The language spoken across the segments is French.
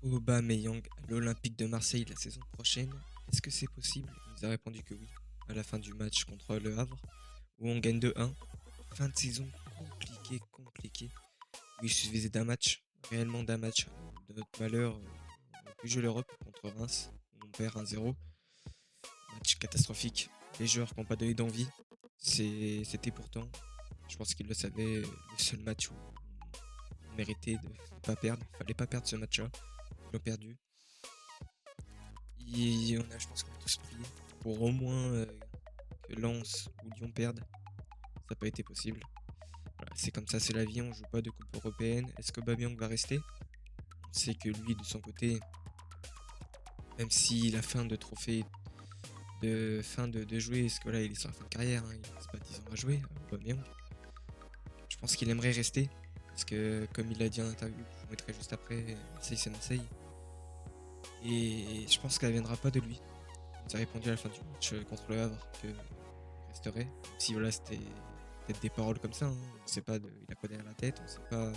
Aubameyang à l'Olympique de Marseille la saison prochaine, est-ce que c'est possible? Il nous a répondu que oui, à la fin du match contre le Havre, où on gagne 2-1. Fin de saison compliquée. Oui, il suffisait d'un match, réellement d'un match. De notre malheur, on a pu jouer l'Europe contre Reims, où on perd 1-0. Match catastrophique. Les joueurs qui n'ont pas donné d'envie. C'était pourtant, je pense qu'ils le savaient, le seul match où on méritait de ne pas perdre. Il fallait pas perdre ce match-là. Ils l'ont perdu. Je pense qu'on a tous prié pour au moins que Lens ou Lyon perdent. Ça n'a pas été possible. Voilà, c'est comme ça, c'est la vie, on joue pas de coupe européenne. Est-ce que Aubameyang va rester? On sait que lui, de son côté, même s'il a fin de trophée, de jouer, parce que là, il est sur la fin de carrière, hein, il reste pas 10 ans à jouer, Aubameyang. Je pense qu'il aimerait rester, parce que comme il a dit en interview, je vous mettrai juste après, Marseille c'est Marseille. Et je pense qu'elle viendra pas de lui. Il a répondu à la fin du match contre le Havre qu'il resterait. Si voilà, c'était peut-être des paroles comme ça, hein. On sait pas, il a quoi derrière la tête, on sait pas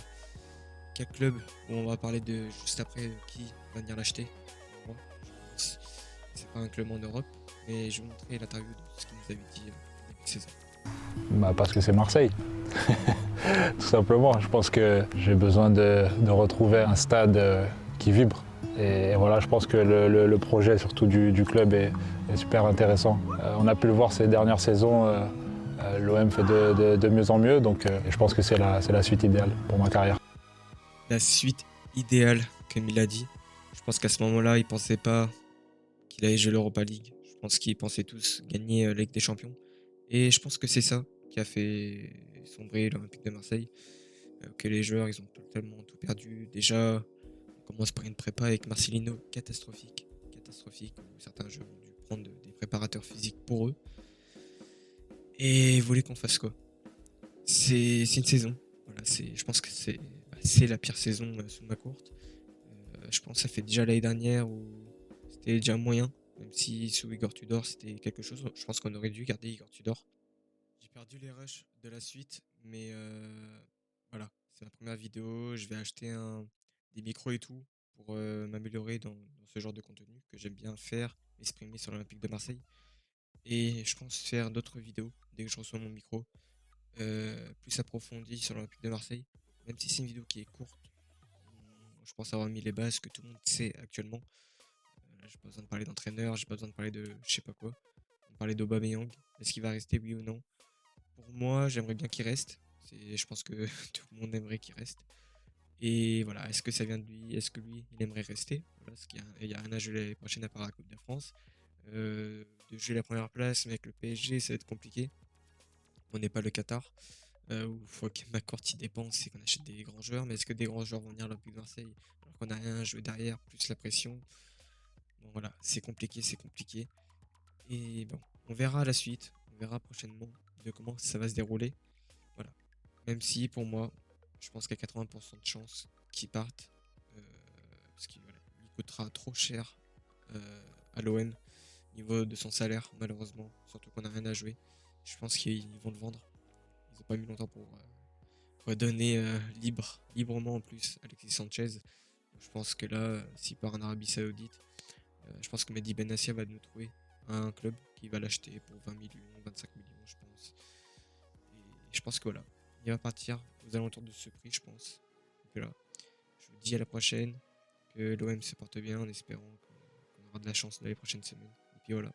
quel club, où on va parler de juste après qui va venir l'acheter. Moi, je pense. C'est pas un club en Europe, mais je vais vous montrer l'interview de ce qu'il nous avait dit au début de saison. Parce que c'est Marseille, tout simplement. Je pense que j'ai besoin de retrouver un stade qui vibre. Et voilà, je pense que le projet surtout du club est super intéressant. On a pu le voir ces dernières saisons, l'OM fait de mieux en mieux, donc je pense que c'est la suite idéale pour ma carrière. La suite idéale, comme il a dit. Je pense qu'à ce moment-là, il pensait pas qu'il allait jouer l'Europa League. Je pense qu'ils pensaient tous gagner la Ligue des Champions. Et je pense que c'est ça qui a fait sombrer l'Olympique de Marseille. Que les joueurs, ils ont totalement tout perdu. Déjà, on commence par une prépa avec Marcelino catastrophique, où certains joueurs ont dû prendre des préparateurs physiques pour eux. Et ils voulaient qu'on fasse quoi? C'est une saison. Voilà, je pense que c'est la pire saison sous ma courte. Je pense que ça fait déjà l'année dernière où c'était déjà moyen. Même si sous Igor Tudor c'était quelque chose, je pense qu'on aurait dû garder Igor Tudor. J'ai perdu les rushs de la suite, mais voilà, c'est ma première vidéo. Je vais acheter des micros et tout pour m'améliorer dans ce genre de contenu que j'aime bien faire, m'exprimer sur l'Olympique de Marseille. Et je pense faire d'autres vidéos dès que je reçois mon micro, plus approfondies sur l'Olympique de Marseille. Même si c'est une vidéo qui est courte, je pense avoir mis les bases que tout le monde sait actuellement. J'ai pas besoin de parler d'entraîneur, j'ai pas besoin de parler de je sais pas quoi. On va parler d'Aubameyang. Est-ce qu'il va rester, oui ou non? Pour moi, j'aimerais bien qu'il reste. Je pense que tout le monde aimerait qu'il reste. Et voilà, est-ce que ça vient de lui? Est-ce que lui, il aimerait rester? Voilà, parce qu'il y a rien à jouer l'année prochaine à part la Coupe de France. De jouer la première place, mais avec le PSG, ça va être compliqué. On n'est pas le Qatar, où il faut que McCourt y dépense et qu'on achète des grands joueurs. Mais est-ce que des grands joueurs vont venir à l'Olympique de Marseille alors qu'on n'a rien à jouer derrière, plus la pression? Bon voilà, c'est compliqué. Et bon, on verra la suite, on verra prochainement de comment ça va se dérouler. Voilà. Même si pour moi, je pense qu'il y a 80% de chances qu'il parte. euh, parce qu'il voilà, il coûtera trop cher à l'OM au niveau de son salaire, malheureusement. Surtout qu'on n'a rien à jouer. Je pense qu'ils vont le vendre. Ils n'ont pas mis longtemps pour donner librement en plus Alexis Sanchez. Donc, je pense que là, s'il part en Arabie Saoudite, je pense que Mehdi Benassia va nous trouver un club qui va l'acheter pour 20 millions, 25 millions, je pense. Et je pense que voilà, il va partir aux alentours de ce prix, je pense. Donc là, je vous dis à la prochaine, que l'OM se porte bien en espérant qu'on aura de la chance dans les prochaines semaines. Et puis voilà.